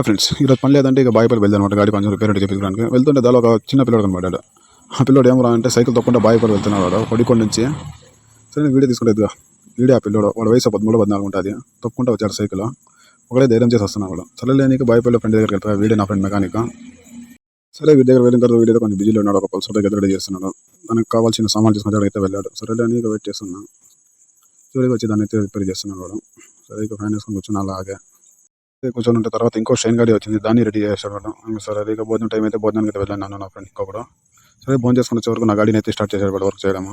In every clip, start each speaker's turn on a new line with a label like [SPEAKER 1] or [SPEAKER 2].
[SPEAKER 1] Friends ఈరోజు పని లేదంటే ఇక బాయిపల్లి వెళ్తాను గాడి కొంచెం రిపేర్ చేయించడానికి వెళ్తుంటే దాలో ఒక చిన్న పిల్లడు కనబడ్డాడు. ఆ పిల్లడు ఏమరా అంటే సైకిల్ తప్పకుండా బాయిపల్లి వెళ్తున్నాడు. వాడు కొడికొండ నుంచి. సరే వీడియో తీసుకుంటే వీడియో ఆ పిల్లడు వాడు వయసు 13-14 ఉంటుంది. తప్పుకుంటూ వచ్చాడు సైకిల్. ఒకడే ధైర్యం చేసి వస్తున్నాడు. వాడు సరేలేనికి బాయిపల్లి ఫ్రెండ్ దగ్గరికి వెళ్తాడు. వీడియో నా ఫ్రెండ్ మెకానిక్. సరే వీడి దగ్గర వెళ్ళిన తర్వాత వీడియో కొంచెం బిజీలో ఉన్నాడు. ఒక పల్సర్ బైక్ రెడీ చేస్తున్నాడు. దానికి కావాల్సిన సామాన్లు తీసుకుని అయితే వెళ్ళాడు. సరేలేని ఇక వెయిట్ చేస్తున్నా. చివరికి వచ్చి దాన్ని అయితే రిపేర్ చేస్తున్నాడు వాడు. సరే ఇక ఫ్యాన్ వేసుకొని కూర్చున్నా. అలాగే కూర్చొని ఉంటే తర్వాత ఇంకో షైన్ గాడి వచ్చింది. దాన్ని రెడీ చేశాడు. సరే ఇక భోజనం టైం అయితే భోజనానికి అయితే వెళ్ళాను నా ఫ్రెండ్ ఇంకొకడు. సరే భోజనం చేసుకుని వచ్చే వరకు నా గాడిని అయితే స్టార్ట్ చేశాడు వర్క్ చేయడము.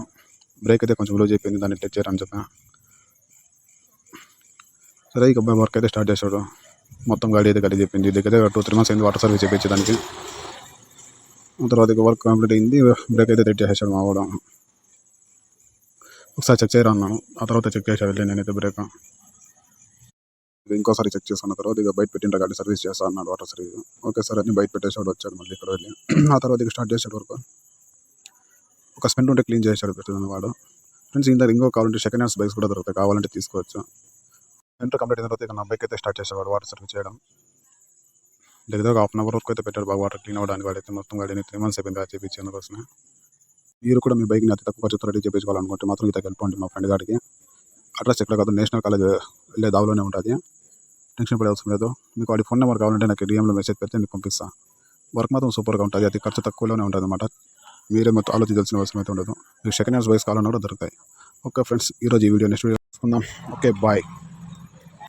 [SPEAKER 1] బ్రేక్ అయితే కొంచెం లూజ్ అయిపోయింది. దాన్ని టచ్ చేయరని చెప్పా. సరే ఇక వర్క్ అయితే స్టార్ట్ చేశాడు. మొత్తం గాడి అయితే గడి చెప్పింది. దగ్గర 2-3 months అయింది వాటర్ సర్వీస్ చేయించి దానికి. తర్వాత ఇక వర్క్ కంప్లీట్ అయింది. బ్రేక్ అయితే టచ్ చేసేసాడు మా వాడు. ఒకసారి చెక్ చేయరా అన్నాను. ఆ తర్వాత చెక్ చేసా వెళ్ళి నేనైతే బ్రేక్. ఇంకోసారి చెక్ చేసుకున్న తర్వాత ఇక బయట పెట్టింటే గాడి సర్వీస్ చేస్తా అన్నాడు వాటర్ సర్వీస్. ఓకే సార్ అని బయట పెట్టేసాడు. వచ్చాడు మళ్ళీ ఇక్కడ వెళ్ళి. ఆ తర్వాత ఇక స్టార్ట్ చేసాడు వర్క్. ఒక స్పెంట్ ఉంటే క్లీన్ చేశాడు పెట్టుకున్న వాడు. ఫ్రెండ్స్ ఇంత ఇంకో కావాలంటే సెకండ్ హ్యాండ్స్ బైక్స్ కూడా దొరుకుతాయి. కావాలంటే తీసుకోవచ్చు. ఎంటర్ కంప్లీట్ అయిన తర్వాత ఇక నా బైక్ అయితే స్టార్ట్ చేసేవాడు వాటర్ సర్వీస్ చేయడం. దగ్గర 1/2 hour వరకు అయితే పెట్టాడు బాగా వాటర్ క్లీన్ అవ్వడానికి. వాడైతే మొత్తం గాడిని 3 months అయిపోయింది చేయించి అందుకోసమే. మీరు కూడా మీ బైక్ని అతి తక్కువ ఖర్చుతో రెడీ చేయించుకోవాలనుకుంటే మాత్రం ఇతర వెళ్ళిపోండి మా ఫ్రెండ్ గాడికి. అడ్రస్ ఎక్కడ కాదు, నేషనల్ కాలేజ్ వెళ్ళే దావలోనే ఉంటుంది. టెన్షన్ పడే అవసరం లేదు. మీకు వాడి ఫోన్ నెంబర్ కావాలంటే నాకు డిఎంలో మెసేజ్ పెడితే మీకు పంపిస్తాను. వర్క్ మాత్రం సూపర్గా ఉంటుంది. అది ఖర్చు తక్కువలోనే ఉంటుంది అన్నమాట. మీరే మొత్తం ఆలోచించాల్సిన అవసరం అయితే ఉండదు. మీకు సెకండ్ హ్యాండ్స్ బైక్స్ కావాలన్నా కూడా దొరుకుతాయి. ఓకే ఫ్రెండ్స్, ఈరోజు ఈ వీడియో నెక్స్ట్ వీడియో తీసుకుందాం. Okay bye.